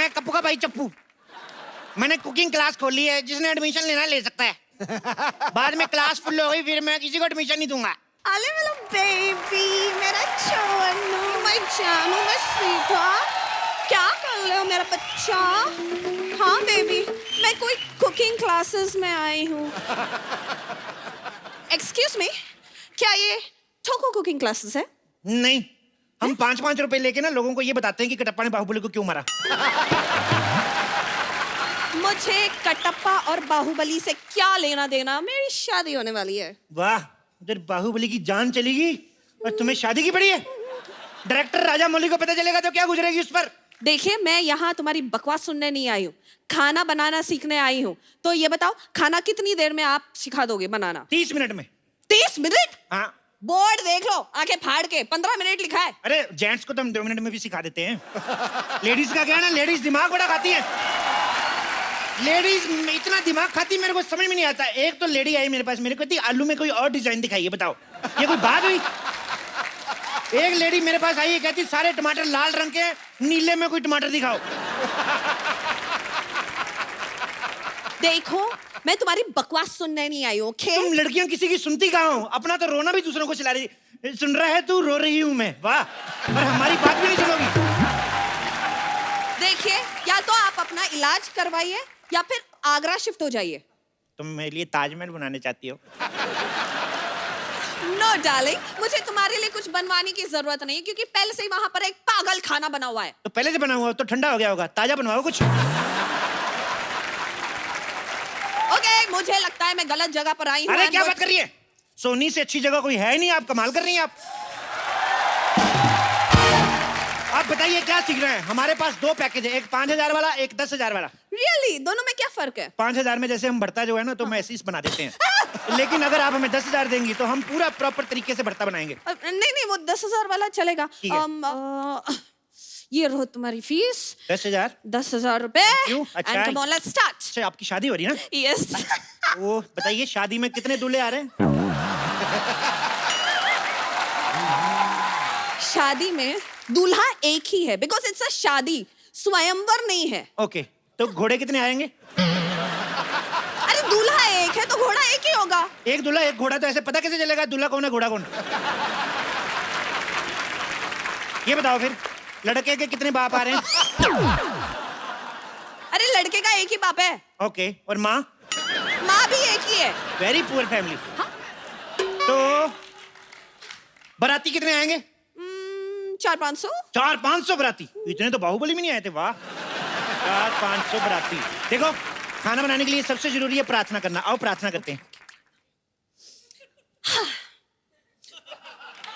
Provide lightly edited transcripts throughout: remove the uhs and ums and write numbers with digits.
मैं कप्पू का भाई चप्पू। मैंने कुकिंग क्लास खोली है, जिसने एडमिशन लेना ले सकता है। बाद में क्लास फुल हो गई, फिर मैं किसी को एडमिशन नहीं दूंगा। अरे मेरा बेबी, मेरा चोनू, मैं जानू, मैं सीता, क्या कर रहे हो मेरा बच्चा? हाँ बेबी, मैं कोई कुकिंग क्लासेस में आई हूँ। एक्सक्यूज मी, क्या ये ठोको कुकिंग क्लासेस है? नहीं, हम 5-5 रुपए लेके ना लोगों को ये बताते हैं कि कटप्पा ने बाहुबली को क्यों मारा। मुझे कटप्पा और बाहुबली से क्या लेना देना? मेरी शादी होने वाली है। वाह, उधर बाहुबली की जान चलेगी और तुम्हें शादी की पड़ी है। डायरेक्टर राजा मौली को पता चलेगा तो क्या गुजरेगी उस पर। देखिए, मैं यहाँ तुम्हारी बकवास सुनने नहीं आई हूँ, खाना बनाना सीखने आई हूँ। तो ये बताओ, खाना कितनी देर में आप सिखा दोगे बनाना? 30 मिनट में। 30 मिनट? हाँ। बोर्ड देख लो, आंखें फाड़ के 15 मिनट लिखा है। अरे जेंट्स को तो हम 2 मिनट में भी सिखा देते हैं। लेडीज का क्या है ना, लेडीज दिमाग बड़ा खाती है। लेडीज इतना दिमाग खाती, मेरे को समझ में नहीं आता। एक तो लेडी आई मेरे पास, मेरे को कहती आलू में कोई और डिजाइन दिखाइए, बताओ ये कोई बात हुई? एक लेडी मेरे पास आई है, कहती सारे टमाटर लाल रंग के, नीले में कोई टमाटर दिखाओ। देखो, मैं तुम्हारी बकवास सुनने नहीं आई हूँ, ओके? तुम लड़कियां किसी की सुनती कहाँ हो? अपना तो रोना भी दूसरों को चिल्ला रही। सुन रहा है तू, रो रही हूँ मैं। वाह, और हमारी बात भी नहीं सुनोगी। देखिए, या तो आप अपना इलाज करवाइए या फिर आगरा शिफ्ट हो जाइए। तुम मेरे लिए ताजमहल बनाने चाहती हो? नो डार्लिंग, मुझे तुम्हारे लिए कुछ बनवाने की जरूरत नहीं है, क्योंकि पहले से ही वहां पर एक पागल खाना बना हुआ है। तो पहले से बना हुआ तो ठंडा हो गया होगा, ताजा बनवाओ कुछ। ओके, मुझे लगता है मैं गलत जगह पर आई हूँ। अरे क्या बात कर रही है? सोनी से अच्छी जगह कोई है नहीं, आप कमाल कर रही हैं। आप बताइए क्या सीख रहे हैं? हमारे पास 2 पैकेज है, एक 5000 वाला, एक 10,000 वाला। रियली? दोनों में क्या फर्क है? 5000 में जैसे हम भरता जो है ना, तो मैसिस बना देते हैं। लेकिन अगर आप हमें 10,000 देंगी तो हम पूरा प्रॉपर तरीके से भरता बनाएंगे। नहीं नहीं, वो 10,000 वाला चलेगा। ठीक है। ये रहो तुम्हारी फीस। 10,000। 10,000 रुपए। क्यों? अच्छा। And come on, let's start. अच्छा, आपकी शादी हो रही है ना? Yes. वो बताइए, शादी में कितने दूल्हे आ रहे हैं? शादी में दूल्हा एक ही है, बिकॉज इट्स अ शादी, स्वयंवर नहीं है। ओके, तो घोड़े कितने आएंगे? अरे दूल्हा एक है तो घोड़ा एक ही होगा। एक दूल्हा एक घोड़ा, तो ऐसे पता कैसे चलेगा दूल्हा कौन है घोड़ा कौन? ये बताओ फिर, लड़के के कितने बाप आ रहे हैं? अरे लड़के का एक ही बाप है। ओके, और माँ? माँ भी एक ही है। Very poor family. हाँ? तो बाराती कितने आएंगे? 400-500। 400-500 बाराती? इतने तो बाहुबली में नहीं आए थे। वाह, 400-500 बाराती। देखो, खाना बनाने के लिए सबसे जरूरी है प्रार्थना करना। आओ प्रार्थना करते हैं।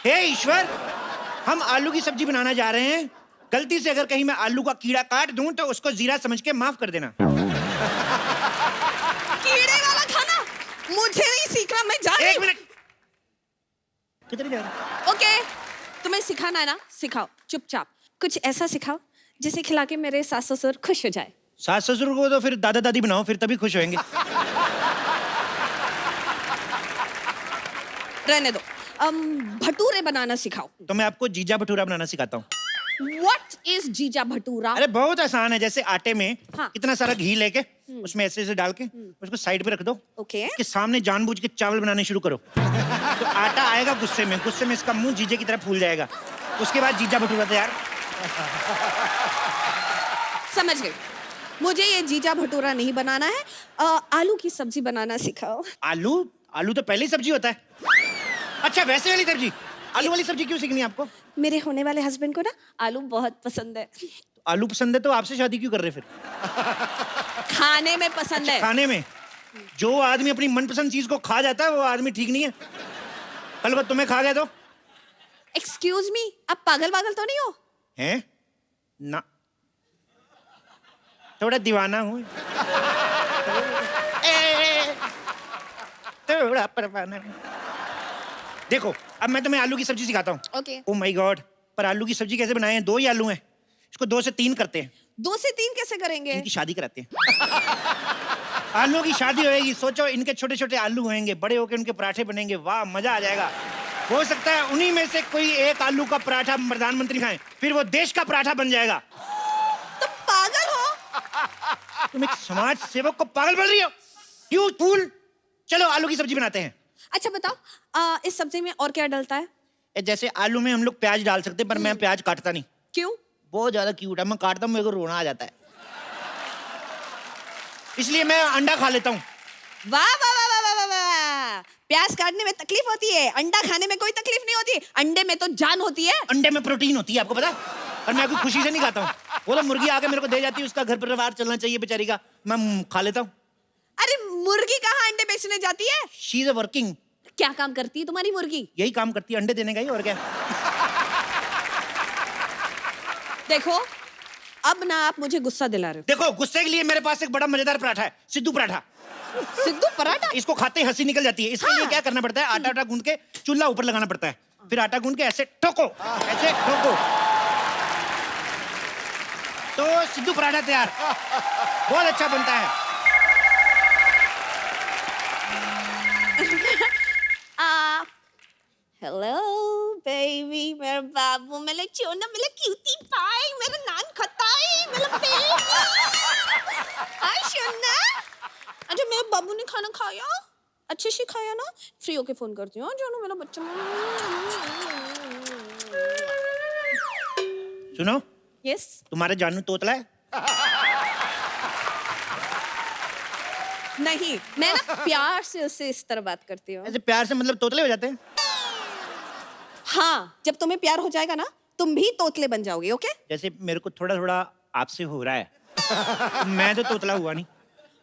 हे ईश्वर, हम आलू की सब्जी बनाना जा रहे हैं। गलती से अगर कहीं मैं आलू का कीड़ा काट दूं तो उसको जीरा समझ के माफ कर देना। कीड़े वाला खाना मुझे नहीं सीखना, मैं जा रही हूँ। 1 मिनट। कितनी देर? ओके, तुम्हें सिखाना है ना, सिखाओ। चुपचाप कुछ ऐसा सिखाओ जिसे खिला के मेरे सास ससुर खुश हो जाए। सास ससुर को तो फिर दादा दादी बनाओ, फिर तभी खुश होंगे। रहने दो। भटूरे बनाना सिखाओ। तो मैं आपको जीजा भटूरा बनाना सिखाता हूँ। What is जीजा भटूरा? अरे बहुत आसान है। जैसे आटे में हाँ। इतना सारा घी लेके उसमें ऐसे ऐसे डाल के उसको साइड पे रख दो। ओके। उसके सामने जानबूझ के चावल बनाने शुरू करो। तो आटा आएगा गुस्से में इसका मुंह जीजे की तरह फूल जाएगा। उसके बाद जीजा भटूरा तैयार। समझ गई। मुझे ये जीजा भटूरा नहीं बनाना है। आलू की सब्जी बनाना सिखाओ। आलू तो पहले ही सब्जी होता है। अच्छा, वैसे वाली सब्जी? आलू वाली सब्जी क्यों सीखनी है आपको? मेरे होने वाले हस्बैंड को ना आलू बहुत पसंद है। आलू पसंद है तो आपसे शादी क्यों कर रहे फिर? खाने में पसंद है। खाने में? जो आदमी अपनी मनपसंद चीज को खा जाता है वो आदमी ठीक नहीं है। कल को तुम्हें खा गया तो? एक्सक्यूज मी, आप पागल तो नहीं हो? हैं? ना, थोड़ा दीवाना हूँ। थोड़ा परवाना। देखो, अब मैं तुम्हें आलू की सब्जी सिखाता हूँ। ओके। ओह माय गॉड, पर आलू की सब्जी कैसे बनाएं? 2 ही आलू हैं, इसको 2 से 3 करते हैं। 2 से 3 कैसे करेंगे? इनकी शादी कराते हैं। आलू की शादी होएगी। सोचो, इनके छोटे छोटे आलू होंगे, बड़े होके उनके पराठे बनेंगे। वाह, मजा आ जाएगा। हो सकता है उन्हीं में से कोई एक आलू का पराठा प्रधानमंत्री खाएं, फिर वो देश का पराठा बन जाएगा। तो पागल हो? तुम एक समाज सेवक को पागल बोल रही हो? You fool. चलो आलू की सब्जी बनाते हैं। अच्छा बताओ, इस सब्जी में और क्या डलता है? जैसे आलू में हम लोग प्याज डाल सकते हैं, पर मैं प्याज काटता नहीं। क्यों? बहुत ज्यादा क्यूट है, मैं काटता हूँ मेरे को रोना आ जाता है, इसलिए मैं अंडा खा लेता हूँ। वाह वाह वाह वाह वाह वाह वाह। प्याज काटने में तकलीफ होती है, अंडा खाने में कोई तकलीफ नहीं होती। अंडे में तो जान होती है। अंडे में प्रोटीन होती है, आपको पता है? और मैं कोई खुशी से नहीं खाता हूँ, वो तो मुर्गी आके मेरे को दे जाती है, उसका घर परिवार चलना चाहिए बेचारी का, मैं खा लेता हूँ। अरे मुर्गी कहाँ अंडे बेचने जाती है? She is a working. क्या काम करती है तुम्हारी मुर्गी? यही काम करती है, अंडे देने का ही, और क्या। देखो अब ना आप मुझे गुस्सा दिला रहे देखो गुस्से के लिए मेरे पास एक बड़ा मजेदार पराठा है, सिद्धू पराठा। हो। सिद्धू पराठा? इसको खाते ही हंसी निकल जाती है। इसके लिए क्या करना पड़ता है, आटा गूंद के चूल्हा ऊपर लगाना पड़ता है, फिर आटा गूंद के ऐसे ठोको, ऐसे ठोको, तो सिद्धू पराठा तैयार। बहुत अच्छा बनता है। हेलो बेबी, मेरा बाबू, मेरा चोना, मेरा क्यूटी पाई, मेरा नान खताई, मेरा बेबी। हाय सोना। अच्छा मेरे बाबू ने खाना खाया? अच्छे से खाया ना? फ्री होके फोन करती हूँ जो मेरा बच्चा। सुनो, यस। तुम्हारे जानू तोतला है? नहीं, मैं ना प्यार से उससे इस तरह बात करती हूँ। ऐसे प्यार से मतलब तोतले हो जाते हैं? हाँ, जब तुम्हें प्यार हो जाएगा ना, तुम भी तोतले बन जाओगे। ओके? जैसे मेरे को थोड़ा थोड़ा आपसे हो रहा है, मैं तो तोतला हुआ नहीं।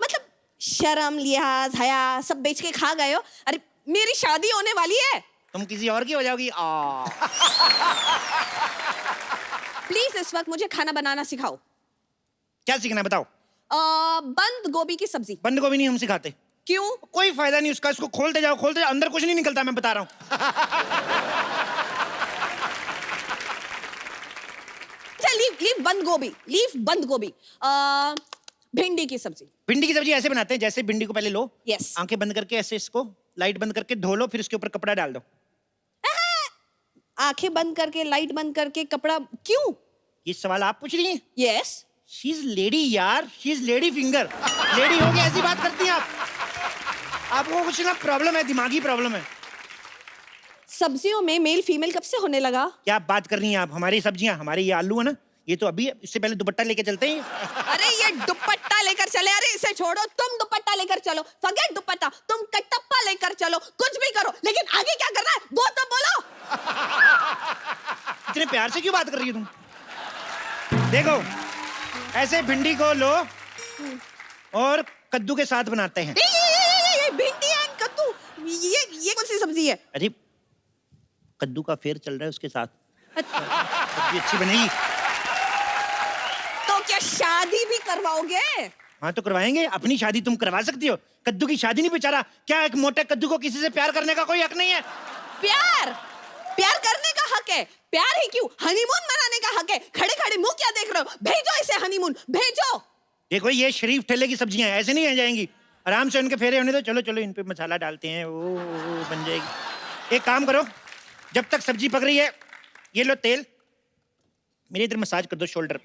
मतलब शर्म, लिहाज, हया सब बेच के खा गए हो। अरे मेरी शादी होने वाली है। तुम किसी और की हो जाओगी। प्लीज इस वक्त मुझे खाना बनाना सिखाओ। क्या सीखना है बताओ? बंद गोभी की सब्जी। बंद गोभी नहीं हम सिखाते। क्यों? कोई फायदा नहीं उसका, इसको खोलते जाओ, खोलते जाओ, अंदर कुछ नहीं निकलता, मैं बता रहा हूँ। लीव बंद गोभी, लीव बंद गोभी। भिंडी की सब्जी। भिंडी की सब्जी ऐसे बनाते हैं, जैसे भिंडी को पहले लो, यस। आंखें बंद करके ऐसे इसको लाइट बंद करके धो लो, फिर उसके ऊपर कपड़ा डाल दो। आंखें बंद करके, लाइट बंद करके, कपड़ा क्यों? ये सवाल आप पूछ रही हैं? यस। शी इज लेडी यार, she is lady finger. Lady हो के ऐसी बात करती हैं आप? आपको कुछ ना प्रॉब्लम है, दिमागी प्रॉब्लम है। सब्जियों में मेल फीमेल कब से होने लगा? क्या बात कर रही हैं आप? हमारी सब्जियां, हमारे ये आलू है ना, ये तो अभी है, इससे पहले दुपट्टा लेके चलते हैं। अरे ये दुपट्टा लेकर चले। अरे इसे छोड़ो, तुम दुपट्टा लेकर चलो। फॉरगेट दुपट्टा, तुम कटप्पा लेकर चलो, कुछ भी करो, लेकिन आगे क्या करना है वो तो बोलो। इतने प्यार से क्यों बात कर रही हो तुम? देखो ऐसे भिंडी को लो और कद्दू के साथ बनाते हैं। ये भिंडी एंड कद्दू, ये कौन सी सब्जी है? अरे कद्दू का फेर चल रहा है उसके साथ, अच्छा, सब्जी अच्छी बनेगी। तो क्या शादी भी करवाओगे? हाँ तो करवाएंगे, अपनी शादी तुम करवा सकती हो, कद्दू की शादी नहीं। बेचारा क्या एक मोटे कद्दू को किसी से प्यार करने का कोई हक नहीं है? प्यार करने का हक है। प्यार ही क्यों, हनीमून मनाने का हक है। खड़े खड़े मुंह क्या देख रहे हो? भेजो इसे हनीमून, भेजो। देखो ये शरीफ ठेले की सब्जियां हैं, ऐसे नहीं आ जाएंगी, आराम से उनके फेरे होने दो। चलो चलो इन पे मसाला डालते हैं, वो बन जाएगी। एक काम करो, जब तक सब्जी पक रही है, ये लो तेल, मेरे इधर मसाज कर दो शोल्डर।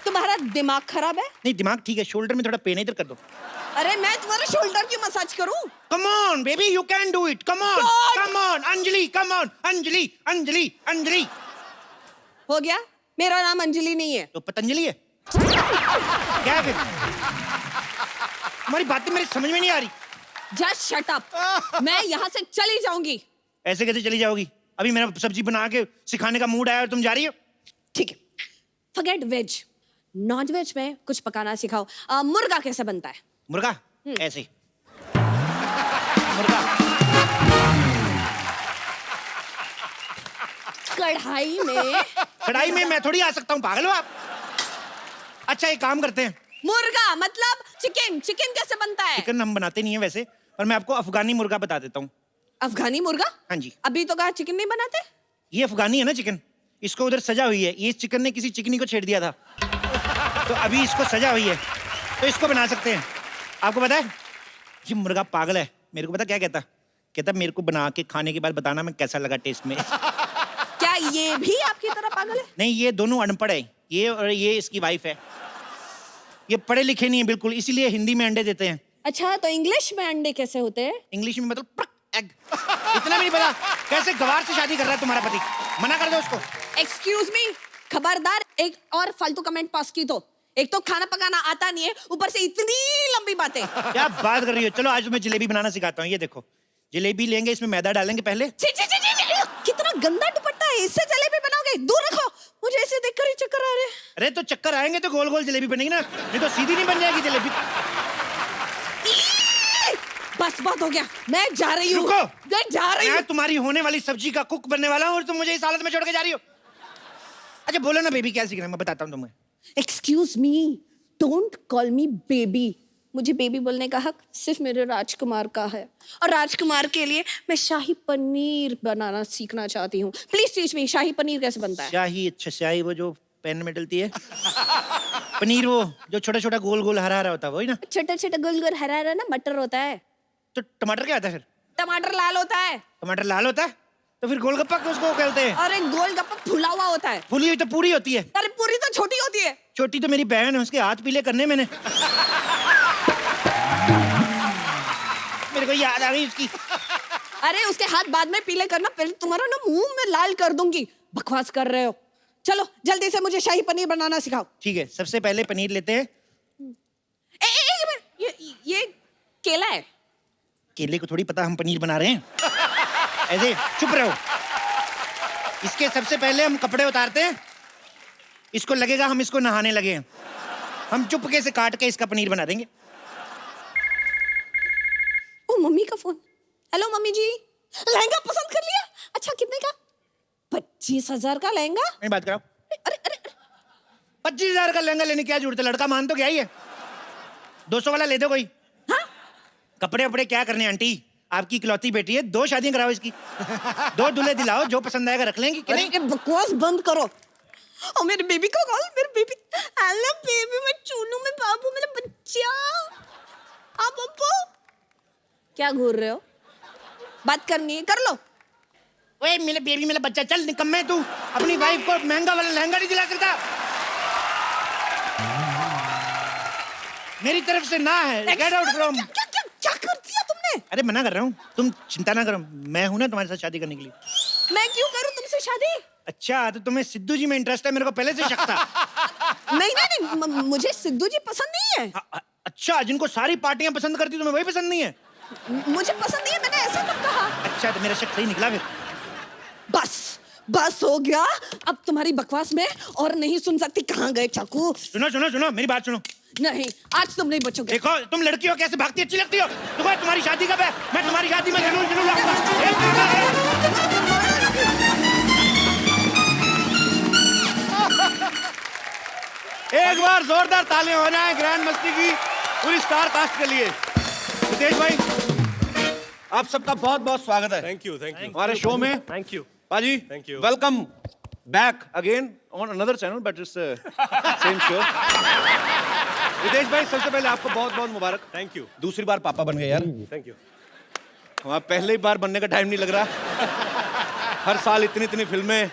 तुम्हारा दिमाग खराब है? नहीं दिमाग ठीक है, शोल्डर में थोड़ा पेन है, इधर कर दो। अरे मैं तुम्हारे शोल्डर की मसाज करूं? Come on, baby, you can do it. Come on, God! come on, Anjali, come on, Anjali, Anjali, Anjali. हो गया? मेरा नाम अंजलि नहीं है। तो पतंजलि है क्या है फिर? हमारी बातें मेरी समझ में नहीं आ रही। Just shut up. मैं यहाँ से चली जाऊंगी। ऐसे कैसे चली जाओगी? अभी मेरा सब्जी बना के सिखाने का मूड आया और तुम जा रही हो? ठीक है, फॉरगेट वेज, नॉन वेज में कुछ पकाना सिखाओ। मुर्गा कैसे बनता है? मुर्गा ऐसे मुर्गा कढ़ाई में मैं थोड़ी आ सकता हूँ, पागल हो आप? अच्छा एक काम करते हैं, मुर्गा मतलब चिकन। चिकन कैसे बनता है? चिकन हम बनाते नहीं है वैसे, पर मैं आपको अफगानी मुर्गा बता देता हूँ। अफगानी मुर्गा? हाँ जी। अभी तो कहा चिकन नहीं बनाते। ये अफगानी है ना चिकन, इसको उधर सजा हुई है, ये चिकन ने किसी चिकनी को छेड़ दिया था, तो अभी इसको सजा हुई है, तो इसको बना सकते हैं। आपको पता है ये मुर्गा पागल है, मेरे को पता क्या कहता, कहता मेरे को बना के खाने के बाद बताना मैं कैसा लगा टेस्ट में। क्या ये भी आपकी तरह पागल है? नहीं, ये दोनों अनपढ़ है, ये और ये इसकी वाइफ है। ये पढ़े लिखे नहीं है बिल्कुल, इसीलिए हिंदी में अंडे देते हैं। अच्छा, तो इंग्लिश में अंडे कैसे होते हैं? इंग्लिश में मतलब एग। इतना भी नहीं पता कैसे गवार से शादी कर रहा है तुम्हारा पति? मना कर दो उसको। एक्सक्यूज मी, खबरदार एक और फालतू कमेंट पास की तो। एक तो खाना पकाना आता नहीं है, ऊपर से इतनी लंबी बातें। क्या बात कर रही हो? चलो आज तुम्हें जलेबी बनाना सिखाता हूँ। ये देखो, जलेबी लेंगे, इसमें मैदा डालेंगे पहले। छी, छी, छी, छी, छी, कितना गंदा दुपट्टा है, इससे जलेबी बनाओगे? दूर रखो, मुझे ऐसे देखकर ही चक्कर आ रहे हैं। अरे तो चक्कर आएंगे तो गोल गोल जलेबी बनेगी ना, नहीं तो सीधी नहीं बन जाएगी जलेबी। बस बात हो गया, मैं जा रही हूँ। रुको, मैं जा रही हूँ। मैं तुम्हारी होने वाली सब्जी का कुक बनने वाला हूँ और तुम मुझे इस हालत में छोड़ के जा रही हो। अच्छा बोलो ना बेबी, क्या सीखना है? मैं बताता हूँ तुम्हें। Excuse me, don't call me baby. मुझे बेबी बोलने का हक सिर्फ मेरे राजकुमार का है, और राजकुमार के लिए मैं शाही पनीर बनाना सीखना चाहती हूँ। प्लीज टीच मी, शाही पनीर कैसे बनता है? शाही? अच्छा, शाही वो जो पैन में डलती है। पनीर वो जो छोटा छोटा गोल गोल हरा हरा होता है, वही ना? छोटा छोटा गोल गोल हरा हरा ना मटर होता है। तो टमाटर क्या होता है फिर? टमाटर लाल होता है। टमाटर लाल होता है तो फिर गोलगप्पा उसको कहते हैं? और एक गोलगप्पा फुला हुआ होता है। फुली हुई तो पूरी होती है। अरे पूरी तो छोटी होती है। छोटी तो मेरी बहन है, उसके हाथ पीले करने मैंने। मेरे को याद आ गई उसकी। अरे उसके हाथ बाद में पीले करना, पहले तुम्हारा ना मुंह में लाल कर दूंगी। बकवास कर रहे हो। चलो जल्दी से मुझे शाही पनीर बनाना सिखाओ। ठीक है, सबसे पहले पनीर लेते हैं। एक मिनट, ये केला है। केले को थोड़ी पता हम पनीर बना रहे हैं। ऐसे चुप रहो। इसके सबसे पहले हम कपड़े उतारते हैं। इसको लगेगा हम इसको नहाने लगे हैं। हम चुपके से काट के इसका पनीर बना देंगे। ओ मम्मी का फोन। हेलो मम्मी जी, लहंगा पसंद कर लिया? अच्छा कितने का? 25,000 का लहंगा। नहीं बात कराओ। अरे अरे 25,000 का लहंगा लेने की क्या जरूरत है? लड़का मान तो क्या ही है। 200 वाला ले दो कोई। हाँ? कपड़े वपड़े क्या करने आंटी, आपकी इकलौती बेटी है, 2 शादियां कराओ इसकी। 2 दूल्हे दिलाओ, जो पसंद आएगा रख लेंगी कि नहीं? अरे बकवास बंद करो। ओ मेरे बेबी को कॉल, मेरे बेबी। हेलो बेबी, मैं चूनू में बाबू, मेरा बच्चा। आप पप्पू क्या घूर रहे हो? बात करनी है कर लो। ओए मेरे बेबी, मेरा बच्चा, चल निकम्मे तू अपनी वाइफ को महंगा वाला लहंगा नहीं दिला सकता। मेरी तरफ से ना है। Get out from. क्या कर दिया तुमने? अरे मना कर रहा हूँ, तुम चिंता ना करो, मैं हूं ना तुम्हारे साथ शादी करने के लिए। मैं क्यों करूं तुमसे शादी? अच्छा तो तुम्हें सिद्धू जी में इंटरेस्ट है? मेरे को पहले से शक था। नहीं नहीं नहीं, मुझे सिद्धू जी पसंद नहीं है। अच्छा, जिनको सारी पार्टियां पसंद करती तुम्हें वही पसंद नहीं है? मुझे पसंद नहीं है, मैंने ऐसा कब कहा? अच्छा तो मेरा शक सही निकला फिर। बस हो गया। अब तुम्हारी बकवास में और नहीं सुन सकती। कहाँ गए चाकू? सुनो सुनो सुनो, मेरी बात सुनो। नहीं, आज तुम नहीं बचोगे। देखो तुम लड़की हो, कैसे भागती, अच्छी लगती हो। तुम्हारी शादी कब है? मैं तुम्हारी शादी में जरूर जरूर एक बार जोरदार तालियां हो जाए ग्रैंड मस्ती की पूरी स्टार कास्ट के लिए। रितेश भाई, आप सबका बहुत बहुत स्वागत है। थैंक यू हमारे शो में। थैंक यू पाजी, Thank you. Welcome back again on another channel but it's same show. Ritesh भाई, सबसे पहले आपको बहुत बहुत मुबारक। थैंक यू दूसरी बार पापा बन गए यार। Thank you. वहाँ पहले बार बनने का टाइम नहीं लग रहा। हर साल इतनी इतनी फिल्में।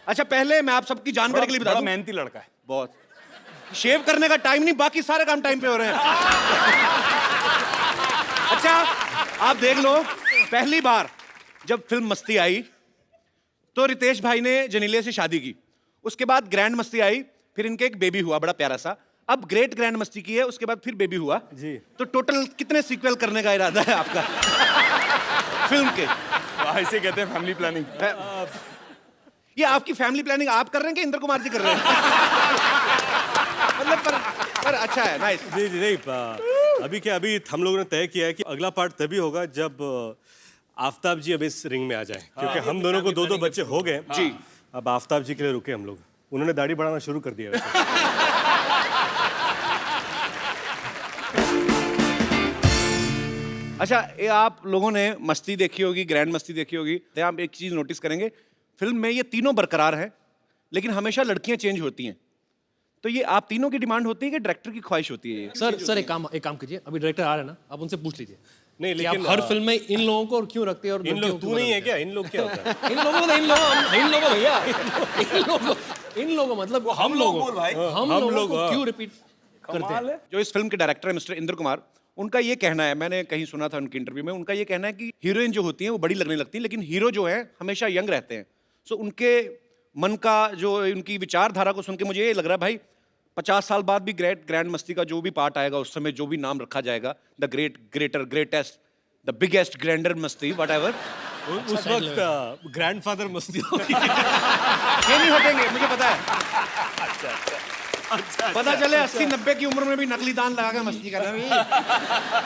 अच्छा पहले मैं आप सबकी जानकारी के लिए बता दूं, मेहनती लड़का है बहुत शेव करने का टाइम नहीं, बाकी सारे काम टाइम पे हो रहे हैं। अच्छा आप देख लो, पहली बार जब फिल्म मस्ती आई तो रितेश भाई ने जनीलिया से शादी की, उसके बाद ग्रैंड मस्ती आई, फिर इनके एक बेबी हुआ बड़ा प्यारा सा, अब ग्रेट ग्रैंड मस्ती की है, उसके बाद फिर बेबी हुआ जी। तो टोटल कितने सीक्वल करने का इरादा है आपका फिल्म के? ऐसे कहते हैं फैमिली प्लानिंग। ये आपकी फैमिली प्लानिंग आप कर रहे हैं कि इंद्र कुमार जी कर रहे हैं? मतलब पर अच्छा है, नाइस। जी जी नहीं, अभी क्या, अभी हम लोगों ने तय किया है कि अगला पार्ट तभी होगा जब आफताब जी अब इस रिंग में आ जाए, क्योंकि हम दोनों को 2-2 बच्चे हो गए जी। अब आफताब जी के लिए रुके हम लोग, उन्होंने दाढ़ी बढ़ाना शुरू कर दिया वैसे। अच्छा ये आप लोगों ने मस्ती देखी होगी, ग्रैंड मस्ती देखी होगी, तो आप एक चीज नोटिस करेंगे फिल्म में ये तीनों बरकरार हैं लेकिन हमेशा लड़कियां चेंज होती हैं। तो ये आप तीनों की डिमांड होती है कि डायरेक्टर की ख्वाहिश होती है? ये सर एक काम कीजिए, अभी डायरेक्टर आ रहे हैं ना, आप उनसे पूछ लीजिए नहीं कि आप लेकिन हर फिल्म में इन लोगों को क्यों रखते हैं और इन लड़कियों लोग को तू क्यों नहीं है रखते क्या? इन लोग क्या होता है? हैं? इन लोगों भैया इन लोगों मतलब हम लोगों भाई हम हम लोगों लोग, को हाँ। क्यों रिपीट करते हैं? जो इस फिल्म के डायरेक्टर है मिस्टर इंद्र कुमार, उनका ये कहना है, मैंने कहीं सुना था उनके इंटरव्यू में, उनका ये कहना है कि हीरोइन जो होती है वो बड़ी लगने लगती है, लेकिन हीरो जो है हमेशा यंग रहते हैं। सो उनके मन का जो, उनकी विचारधारा को सुन के मुझे ये लग रहा है भाई 50 साल बाद भी ग्रैंड मस्ती का जो भी पार्ट आएगा उस समय जो भी नाम रखा जाएगा, the greatest, the biggest grander मस्ती व्हाटएवर, उस वक्त ग्रैंडफादर मस्ती होगी। ये नहीं हटेंगे, मुझे पता है। पता चले 80-90 की उम्र में भी नकली दान लगा के मस्ती कर रहे हैं।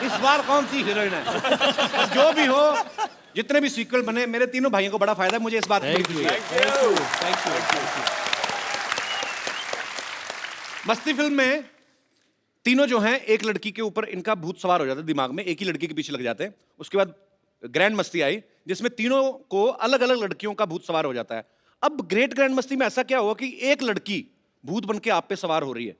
इस बार कौन सी हीरोइन है? जो भी हो, जितने भी सीक्वल बने, मेरे तीनों भाइयों को बड़ा फायदा है, मुझे इस बात की खुशी है। मस्ती फिल्म में तीनों जो हैं, एक लड़की के ऊपर इनका भूत सवार हो जाता है दिमाग में, एक ही लड़की के पीछे लग जाते हैं। उसके बाद ग्रैंड मस्ती आई जिसमें तीनों को अलग अलग लड़कियों का भूत सवार हो जाता है। अब ग्रेट ग्रैंड मस्ती में ऐसा क्या हुआ कि एक लड़की भूत बन के आप पे सवार हो रही है?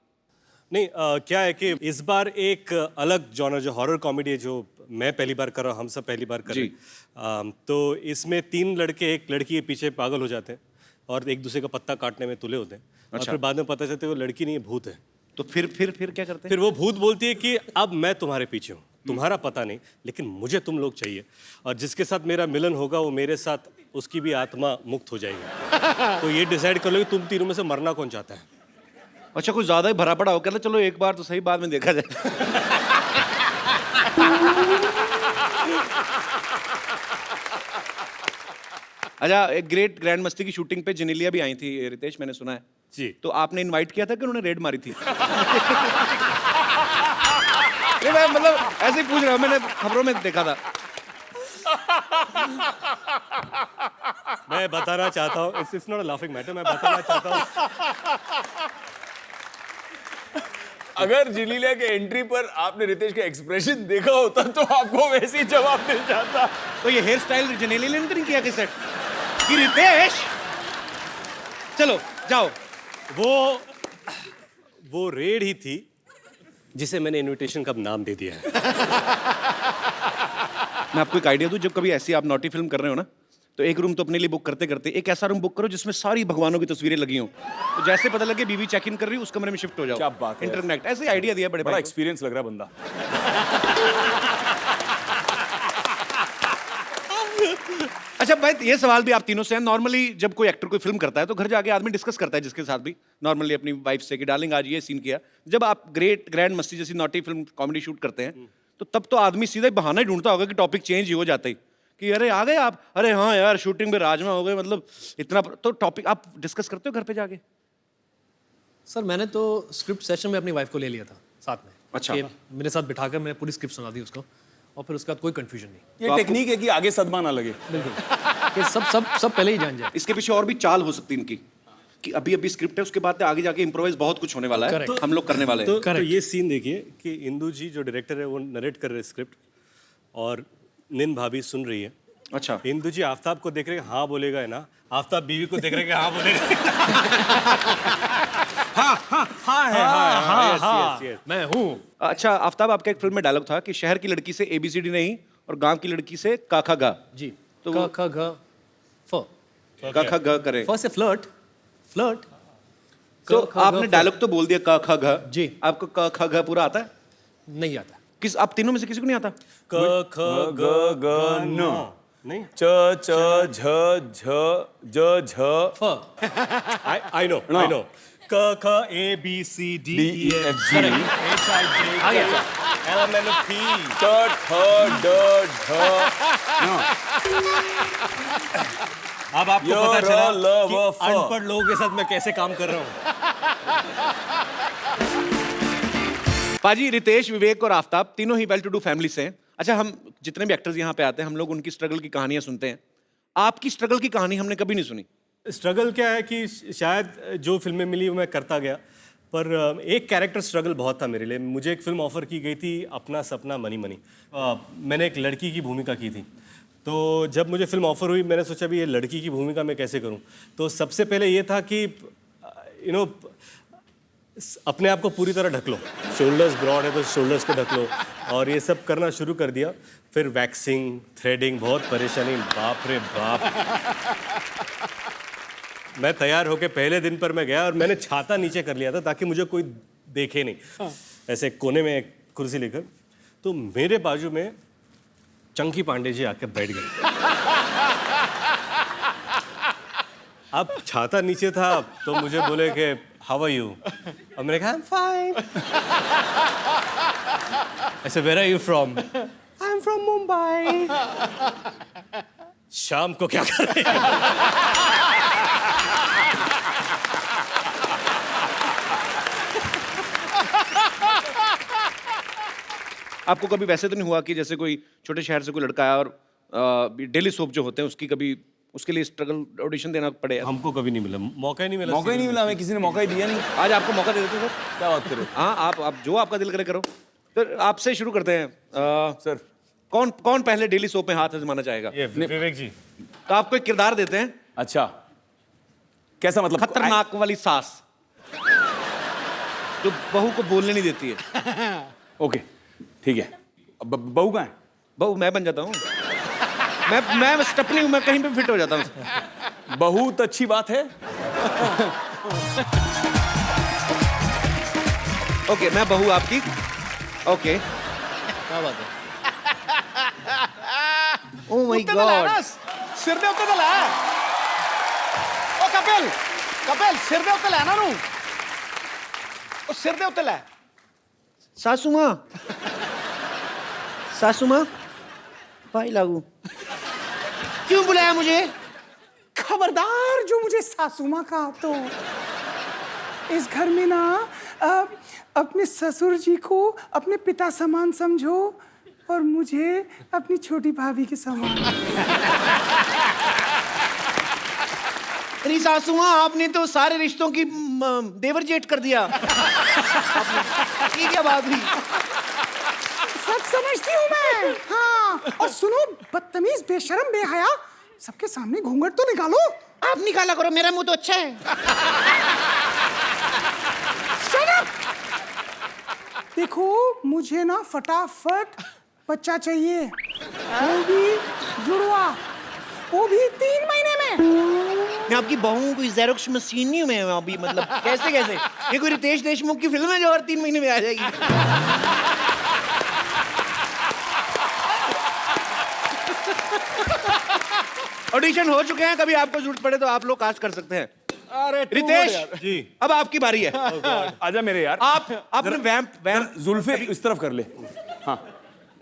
नहीं क्या है कि इस बार एक अलग जॉनर जो हॉरर कॉमेडी है, जो मैं पहली बार कर रहा हूँ, हम सब पहली बार कर रहे हैं, तो इसमें 3 लड़के एक लड़की के पीछे पागल हो जाते हैं और एक दूसरे का पत्ता काटने में तुले होते हैं। और फिर बाद में पता चलता है वो लड़की नहीं है, भूत है। तो फिर क्या करते हैं? फिर वो भूत बोलती है कि अब मैं तुम्हारे पीछे हूँ, तुम्हारा पता नहीं, लेकिन मुझे तुम लोग चाहिए, और जिसके साथ मेरा मिलन होगा वो मेरे साथ, उसकी भी आत्मा मुक्त हो जाएगी। तो ये डिसाइड कर लो कि तुम तीनों में से मरना कौन चाहता है। अच्छा, कुछ ज्यादा ही भरा पड़ा हो, कहते चलो एक बार तो सही, बाद में देखा जाए। अच्छा, एक ग्रेट ग्रैंड मस्ती की शूटिंग पे जेनेलिया भी आई थी रितेश, मैंने सुना है जी। तो आपने इनवाइट किया था कि उन्होंने रेड मारी थी? ये मैं मतलब ऐसे ही पूछ रहा हूँ, मैंने खबरों में देखा था। मैं बताना चाहता हूँ, it's not a laughing matter, मैं बताना चाहता हूँ अगर जिलीलिया के एंट्री पर आपने रितेश का एक्सप्रेशन देखा होता तो आपको वैसे ही जवाब मिल जाता। तो ये हेयर स्टाइल जेनेलिया ने नहीं किया कि सेट कि रितेश चलो जाओ? वो रेड ही थी जिसे मैंने इनविटेशन का नाम दे दिया है। मैं आपको एक आइडिया दूं, जब कभी ऐसी आप नॉटी फिल्म कर रहे हो ना, तो एक रूम तो अपने लिए बुक करते करते एक ऐसा रूम बुक करो जिसमें सारी भगवानों की तस्वीरें लगी हों, तो जैसे पता लगे बीवी चेक इन कर रही है उस कमरे में शिफ्ट हो जाओ। क्या बात है, इंटरनेट ऐसे आइडिया दिया बड़े बड़ा भाई को। एक्सपीरियंस लग रहा है बंदा। अच्छा भाई, ये सवाल भी आप तीनों से है। नॉर्मली जब कोई एक्टर कोई फिल्म करता है तो घर जाके आदमी डिस्कस करता है जिसके साथ भी, नॉर्मली अपनी वाइफ से कि डार्लिंग आज ये सीन किया। जब आप ग्रैंड मस्ती जैसी नॉटी फिल्म कॉमेडी शूट करते हैं तो तब तो आदमी सीधा ही बहाना ही ढूंढता होगा कि टॉपिक चेंज ही हो जाता ही कि अरे आ गए आप, अरे हाँ यार शूटिंग में राजमा हो गए, मतलब इतना। तो टॉपिक आप डिस्कस करते हो घर पे जाके? सर मैंने तो स्क्रिप्ट सेशन में अपनी वाइफ को ले लिया था साथ में। अच्छा। कि मेरे साथ बिठाकर मैं पूरी स्क्रिप्ट सुना दी उसको, और फिर उसके बाद कोई कंफ्यूजन नहीं। ये टेक्निक है कि आगे सदमा ना लगे। बिल्कुल कि सब पहले ही जान जाए। इसके पीछे और भी चाल हो सकती है इनकी कि अभी अभी स्क्रिप्ट है, उसके बाद आगे जाके इम्प्रोवाइज बहुत कुछ होने वाला है। Correct. हम लोग करने वाले हैं। तो ये सीन देखिए कि इंदु जी जो डायरेक्टर है वो नरेट कर रहे हैं स्क्रिप्ट, और निन भाभी सुन रही है। अच्छा, इंदु जी आफ्ताब को देख रहे हैं, हाँ बोलेगा है ना, आफ्ताब बीवी को देख रहे हैं, हाँ बोलेगा। हाँ है। मैं हूँ। अच्छा आफ्ताब, आपका एक फिल्म में डायलॉग था कि शहर की लड़की से ABCD नहीं और गांव की लड़की से का खा गा। जी। तो क ख ग फ। का खा गा करे। फ से फ्लर्ट। तो आपने डायलॉग तो बोल दिया का खा गा। जी। आपको का खा गा पूरा आता है? नहीं आता। किस आप तीनों में से किसी को नहीं आता? क ख ग ग न नहीं, च च झ झ ज झ फ। आई नो क ख ABCD D E F G आ गया। LMNOP ट ठ ड ढ अब आपको य, पता र, चला ल, कि व, फ। अनपढ़ लोगों के साथ मैं कैसे काम कर रहा हूँ। पाजी, रितेश, विवेक और आफ्ताब तीनों ही वेल टू डू फैमिली से हैं। अच्छा, हम जितने भी एक्टर्स यहाँ पे आते हैं हम लोग उनकी स्ट्रगल की कहानियां सुनते हैं। आपकी स्ट्रगल की कहानी हमने कभी नहीं सुनी। स्ट्रगल क्या है कि शायद जो फिल्में मिली वो मैं करता गया, पर एक कैरेक्टर स्ट्रगल बहुत था मेरे लिए। मुझे एक फिल्म ऑफर की गई थी, अपना सपना मनी मनी। मैंने एक लड़की की भूमिका की थी, तो जब मुझे फिल्म ऑफर हुई मैंने सोचा भी ये लड़की की भूमिका मैं कैसे करूं। तो सबसे पहले ये था कि अपने आप को पूरी तरह ढक लो, शोल्डर्स ब्रॉड है तो शोल्डर्स को ढक लो, और ये सब करना शुरू कर दिया। फिर वैक्सिंग, थ्रेडिंग, बहुत परेशानी, बाप रे बाप। मैं तैयार होके पहले दिन पर मैं गया और मैंने छाता नीचे कर लिया था ताकि मुझे कोई देखे नहीं, ऐसे कोने में एक कुर्सी लेकर। तो मेरे बाजू में चंकी पांडे जी आके बैठ गए। अब छाता नीचे था तो मुझे बोले कि हाउ आर यू, और मैंने कहा आई एम फाइन। ऐसे where are you from, I am from Mumbai. शाम को क्या कर रहे हैं? आपको कभी वैसे तो नहीं हुआ कि जैसे कोई छोटे शहर से कोई लड़का आया और डेली सोप जो होते हैं उसकी कभी उसके लिए स्ट्रगल ऑडिशन देना पड़े? हमको कभी नहीं मिला, मौका ही नहीं मिला। मौका ही नहीं मिला, हमें किसी ने मौका ही दिया नहीं। आज आपको मौका दे देते सर। क्या बात करें? हाँ, आप जो आपका दिल करे करो। तो आपसे शुरू करते हैं। सर कौन पहले डेली सोप में हाथ आजमाना चाहेगा? ये विवेक जी। तो आपको एक किरदार देते हैं, अच्छा, कैसा मतलब? खतरनाक वाली सास जो बहू को बोलने नहीं देती है। ओके ठीक है। अब बहू कहाँ है? बहू मैं बन जाता हूँ। मैं स्टपनी हूँ, मैं कहीं पे फिट हो जाता हूँ। बहू तो अच्छी बात है। ओके, मैं बहू आपकी। ओके, क्या बात है? Oh my God. सिर दे उत्ते तो लै। ओ कपिल सिर दे उत्ते लै ना नू। ओ सिर दे उत्ते लै। सासू माँ भाई लागू क्यों बुलाया मुझे? खबरदार जो मुझे सासू माँ कहा तो इस घर में ना अपने ससुर जी को अपने पिता समान समझो और मुझे अपनी छोटी भाभी के समान। अरे सासू माँ, आपने तो सारे रिश्तों की देवर जेठ कर दिया। ये क्या बात हुई? सब समझती हूँ मैं। हाँ, और सुनो बदतमीज, बेशरम, बेहया, सबके सामने घूंघट तो निकालो। आप निकाला करो, मेरा मुंह तो अच्छा है। Shut up! देखो मुझे ना फटाफट बच्चा चाहिए, वो भी जुड़वा, वो भी 3 महीने में। मैं आपकी बहू हूँ, कोई ज़ेरोक्स मशीन नहीं हूँ मैं अभी। मतलब कैसे ये कोई रितेश देशमुख की फिल्म है जो और 3 महीने में आ जाएगी? ऑडिशन हो चुके हैं, कभी आपको जरूरत पड़े तो आप लोग कास्ट कर सकते हैं। अरे रितेश जी। अब आपकी बारी है। आजा मेरे यार। आपने वैम्प जुल्फे इस तरफ कर ले। हाँ,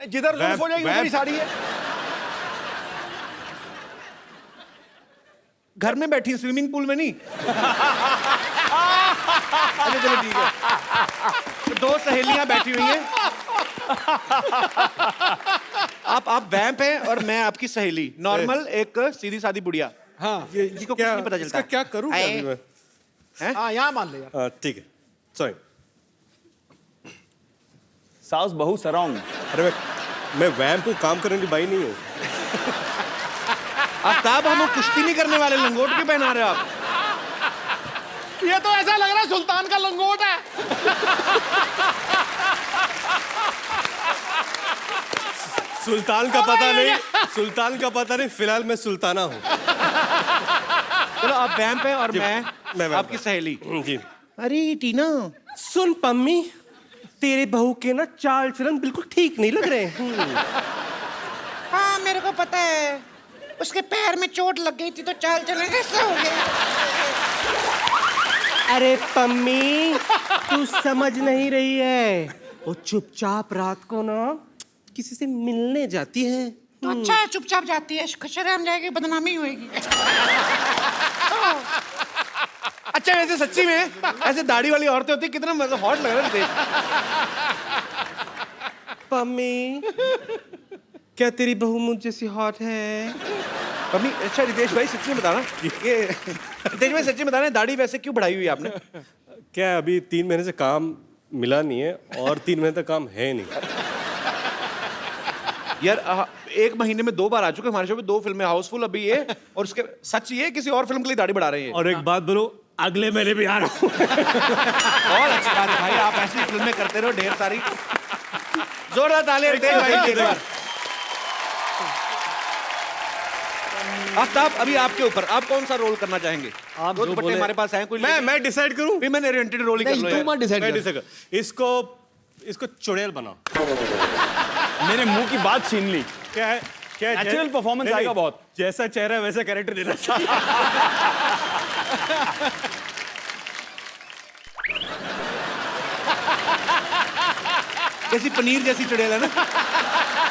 जिधर जुल्फ हो जाएगी उधर ही साड़ी है। घर में बैठी, स्विमिंग पूल में नहीं। अच्छा चलो ठीक है। तो 2 सहेलियां बैठी हुई हैं। आप वैम्प हैं और मैं आपकी सहेली, नॉर्मल एक सीधी सादी बुढ़िया। हाँ, जिसको कुछ नहीं पता चलता। क्या करूँ आए। अभी मैं? हाँ यहाँ मान ले यार। ठीक है, सॉरी। साउस बहू सराउंड। अरे मैं वैम्प को काम करने की बाई नहीं हूँ। आफ्ताब, हम कुश्ती नहीं करने वाले, लंगोट क्यों पहना रहे हो आप? ये तो ऐसा लग रहा है सुल्तान का लंगोट है। सुल्तान का पता नहीं, सुल्तान का पता नहीं, फिलहाल मैं सुल्ताना हूँ। चलो आप वैम्प हैं और मैं वैम्प आपकी सहेली। जी। अरे टीना, सुन पम्मी, तेरे बहू के ना चाल चलन बिल्कुल ठीक नहीं लग रहे। हाँ मेरे को पता है, उसके पैर में चोट लग गई थी तो चाल चलन कैसे हो गया? अरे पम्मी, तू समझ नहीं रही है, वो चुपचाप रात को ना किसी से मिलने जाती है। तो अच्छा है, चुपचाप जाती है, शर्म जाएगी, बदनामी होएगी। अच्छा वैसे सच्ची में ऐसे दाढ़ी वाली औरतें होती कितना मतलब हॉट लग रहा है। पम्मी, क्या तेरी बहू मुझ जैसी हॉट है? मम्मी, अच्छा रितेश भाई सच्ची में बताना, ये रितेश भाई सच्ची में बताना, दाढ़ी वैसे क्यों बढ़ाई हुई है आपने? क्या अभी 3 महीने से काम मिला नहीं है और 3 महीने तक काम है नहीं। यार 1 महीने में 2 बार आ चुके हमारे शो पे, 2 फिल्में, हाउसफुल अभी ये, और उसके सच ये किसी और फिल्म के लिए दाढ़ी बढ़ा रहे हैं। और एक बात बोलो, अगले महीने भी आ रहा हूँ। बहुत अच्छी बात है भाई, आप ऐसी फिल्में करते रहो ढेर सारी। जोरदार तालियां रितेश भाई के लिए। आफ्ताब, अभी आपके ऊपर, आप कौन सा रोल करना चाहेंगे? आप दो जो दुपट्टे बोले- हमारे पास हैं, कोई मैं डिसाइड करूँ? भी मैंने ओरिएंटेड रोल ही कर लो नहीं, तू मत यार। डिसाइड मैं कर। डिसाइड इसको चुड़ैल बनाओ। मेरे मुंह की बात छीन ली। क्या है? क्या है? Natural performance नहीं, आएगा नहीं, बहुत। जैसा चेहरा है वैसा कैरेक्टर देना चाहिए। जैसी पनीर जैसी चुड़ैल है ना,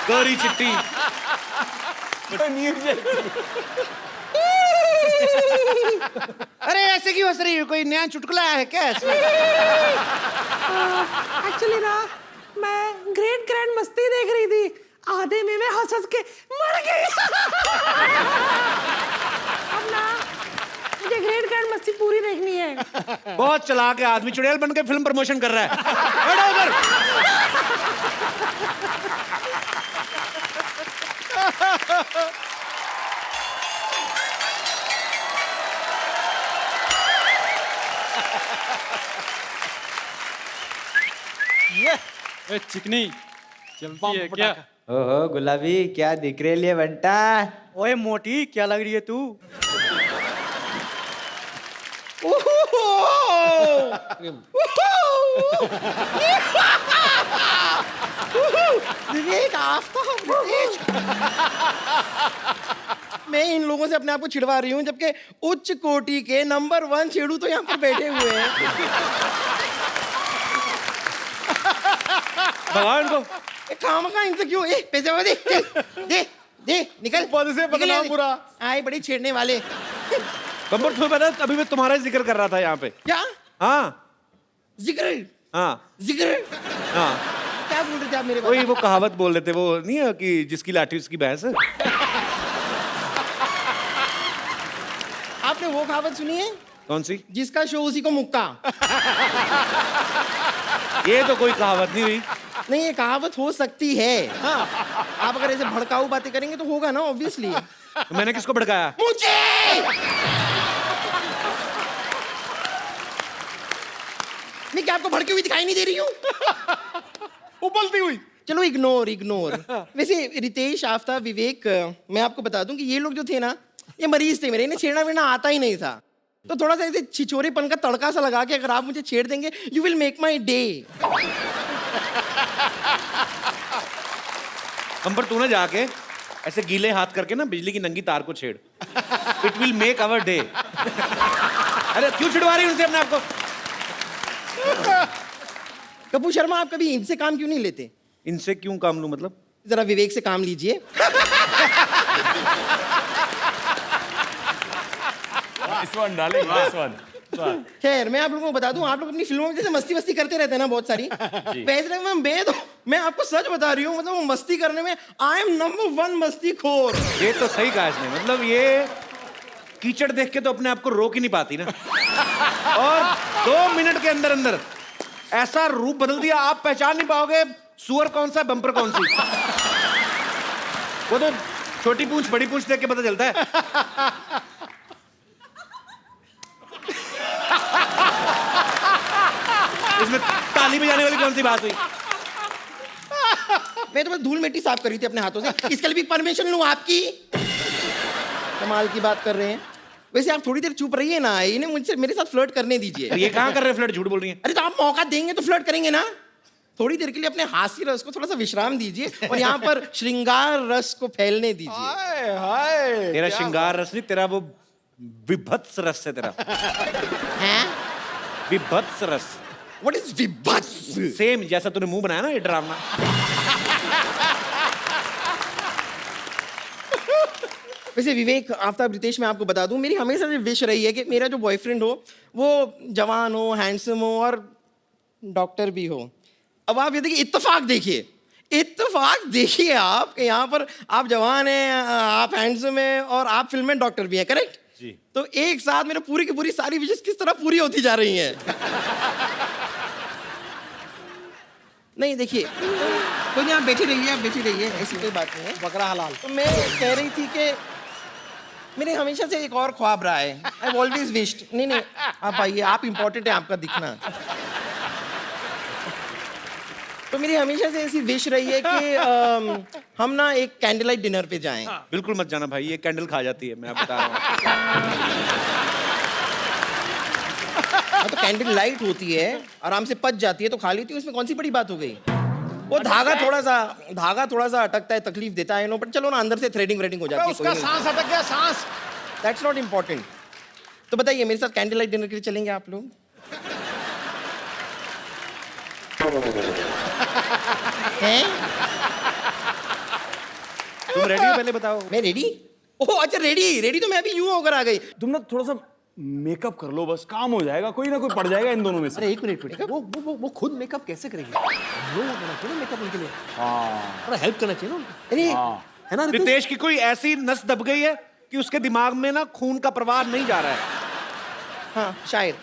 गौरी चिट्टी। अरे ऐसे क्यों हंस रही हो? कोई नया चुटकुला आया है क्या ऐसे? एक्चुअली ना मैं ग्रैंड मस्ती देख रही थी, आधे में मैं हंस के मर गई। अब ना मुझे ग्रैंड मस्ती पूरी देखनी है। बहुत चालाक है आदमी, चुड़ैल बन के फिल्म प्रमोशन कर रहा है। बैठो उधर। ए, चिकनी चलती है क्या? ओहो गुलाबी, क्या दिख रही है बंटा? ओए मोटी, क्या लग रही है तू? विवेक, आफ्ताब, रितेश। मैं इन लोगों से अपने आप को छिड़वा रही हूँ, जबकि उच्च कोटि के नंबर 1 छेड़ू तो यहाँ पर बैठे हुए हैं। भगवान को काम का इनसे क्यों? पैसे वाले दे, दे दे, निकल। पद से बदनाम पूरा। आए बड़ी छेड़ने वाले। बम्बर, तुम्हें पता है, अभी मैं तुम्हारा ही जिक्र कर रहा था यहाँ पे। क्या हाँ जिक्र? हाँ जिक्र हाँ, क्या बोल रहे थे आप मेरे वही वो कहावत बोल रहे थे, वो नहीं है कि जिसकी लाठी उसकी भैंस। आपने वो कहावत सुनी है? कौन सी? जिसका शो उसी को मुक्का। ये तो कोई कहावत नहीं हुई। नहीं, ये कहावत हो सकती है। हाँ, आप अगर ऐसे भड़काऊ बातें करेंगे तो होगा ना, ऑब्वियसली। तो मैंने किसको भड़काया? मुझे मैं क्या आपको भड़की हुई दिखाई नहीं दे रही हूँ? उबलती हुई। चलो इग्नोर इग्नोर। वैसे रितेश, आफ्ताब, विवेक, मैं आपको बता दूं कि ये लोग जो थे ना, ये मरीज थे मेरे, इन्हें छेड़ना वेड़ना आता ही नहीं था। तो थोड़ा सा ऐसे छिछोरेपन का तड़का सा लगा के अगर आप मुझे छेड़ देंगे, you will make my day. हम पर तू ना जाके ऐसे गीले हाथ करके ना बिजली की नंगी तार को छेड़। It will make our day. अरे क्यों छिड़वा रही है उनसे अपने आप को? कपूर शर्मा, आप कभी इनसे काम क्यों नहीं लेते? इनसे क्यों काम लूं मतलब? जरा विवेक से काम लीजिए। खैर, मैं आप लोगों को बता दूं, आप लोग अपनी फिल्मों में जैसे मस्ती वस्ती करते रहते हैं ना बहुत सारी, वैसे मैं आपको सच बता रही हूँ, मतलब वो मस्ती करने में आई एम नंबर 1 मस्ती खोर। ये तो सही कहा इसने, मतलब ये कीचड़ देख के तो अपने आप को रोक ही नहीं पाती ना। और 2 मिनट के अंदर अंदर ऐसा रूप बदल दिया, आप पहचान नहीं पाओगे सुअर कौन सा, बम्पर कौन सी। वो तो छोटी पूंछ बड़ी पूंछ देख के पता चलता है। इसमें ताली बजाने वाली कौन सी बात हुई? मैं तो बस धूल मिट्टी साफ कर रही थी अपने हाथों से, इसके लिए भी परमिशन लूं आपकी? कमाल की बात कर रहे हैं। वैसे आप थोड़ी देर चुप रहिए ना, इन्हें मुझसे मेरे साथ फ्लर्ट करने दीजिए। ये कहाँ कर रहे हैं फ्लर्ट? झूठ बोल रही है। अरे तो आप मौका देंगे तो फ्लर्ट करेंगे ना। थोड़ी देर के लिए अपने हास्य रस को थोड़ा सा विश्राम दीजिए और यहाँ पर श्रृंगार रस को फैलने दीजिए। हाय हाय। तेरा श्रृंगार रस नहीं, तेरा वो विभत्स रस है तेरा। हैं? विभत्स रस। What is विभत्स? सेम जैसा तूने मुंह बनाया ना ये ड्रामा। वैसे विवेक, आफ्ताब, रितेश, मैं आपको बता दूं, मेरी हमेशा से विश रही है कि मेरा जो बॉयफ्रेंड हो वो जवान हो, हैंडसम हो और डॉक्टर भी हो। अब आप ये देखिए, इत्तेफाक देखिए आप कि यहाँ पर आप जवान हैं, आप हैंडसम हैं और आप फिल्म में डॉक्टर भी हैं, करेक्ट? जी। तो एक साथ मेरे पूरी की पूरी सारी विशेष किस तरह पूरी होती जा रही हैं। नहीं देखिए, कोई नहीं, आप बैठी रहिए, ऐसी कोई बात नहीं है। बकरा हलाल। तो मैं कह रही थी कि मेरे हमेशा से एक और ख्वाब रहा है, आई ऑलवेज विश्ड, नहीं नहीं आप आइए, आप इम्पोर्टेंट है, आपका दिखना। तो मेरी हमेशा से ऐसी विश रही है कि हम ना एक कैंडल लाइट डिनर पे जाएं। बिल्कुल मत जाना भाई, ये कैंडल खा जाती है, मैं आप बता रहा हूँ। तो कैंडल लाइट होती है, आराम से पच जाती है तो खा लेती है, उसमें कौन सी बड़ी बात हो गई। वो धागा थोड़ा सा अटकता है, तकलीफ देता है नो, बट चलो ना अंदर से थ्रेडिंग हो जाती है। उसका सांस अटक गया, सांस। That's not important. तो बताइए मेरे साथ कैंडल लाइट डिनर के लिए चलेंगे आप लोग? हैं? तुम रेडी हो पहले बताओ। मैं रेडी? ओह अच्छा रेडी तो मैं अभी यूं होकर आ गई। तुम ना थोड़ा सा मेकअप कर लो, बस काम हो जाएगा, कोई ना कोई पड़ जाएगा इन दोनों में से। अरे एक मिनट, वो खुद मेकअप कैसे करेंगे? लोग करना चाहिए मेकअप उनके लिए। हाँ, थोड़ा हेल्प करना चाहिए ना उनको। अरे है ना रितेश की कोई ऐसी नस दब गई है कि उसके दिमाग में ना खून का प्रवाह नहीं जा रहा है। हाँ शायद।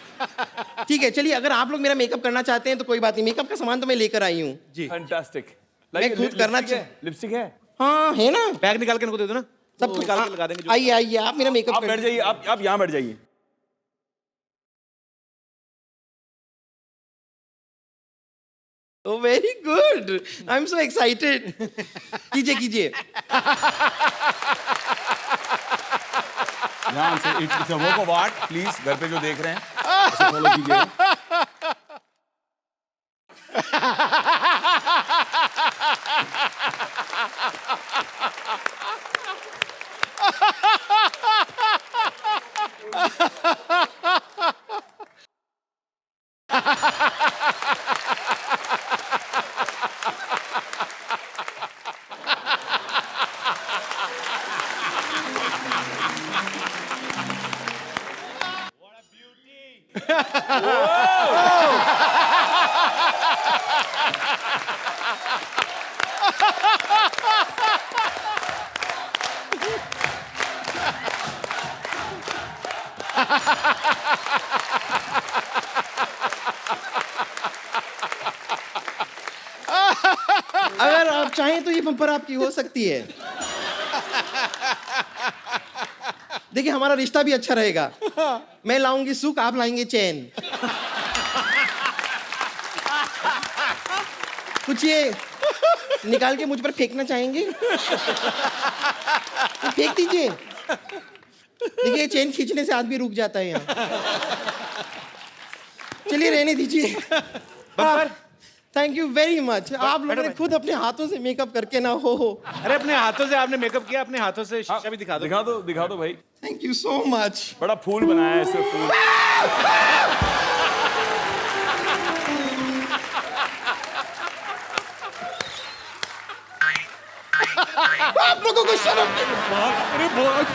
ठीक है चलिए, अगर आप लोग मेरा मेकअप करना चाहते हैं तो कोई बात नहीं, मेकअप का सामान तो मैं लेकर आई हूँ जी। फैंटास्टिक। मैं खुद करना लिपस्टिक है? हाँ है ना, बैग निकाल के इनको दे दो ना, सब निकाल के लगा देंगे। आइए आप मेरा मेकअप आप बैठ जाइए, आप यहाँ बैठ जाइए। Oh, very good. I'm so excited. कीजिए। ध्यान से, it's a work of art, please घर पे जो देख रहे हैं उसे फॉलो कीजिए। अगर आप चाहें तो ये बम्पर आपकी हो सकती है। देखिए हमारा रिश्ता भी अच्छा रहेगा। मैं लाऊंगी सुख, आप लाएंगे चैन। कुछ ये निकाल के मुझ पर फेंकना चाहेंगे तो फेंक दीजिए। देखिए चेन खींचने से आदमी रुक जाता है यहाँ। चलिए रहने दीजिए। Thank you very much. आप लोगों ने खुद अपने हाथों से मेकअप करके ना हो। अरे अपने हाथों से आपने मेकअप किया, अपने हाथों से शीशा भी दिखा दो। दिखा दो भाई। Thank you so much. बड़ा फूल बनाया है इससे, फूल। आप लोगों को शर्म नहीं? अरे बहुत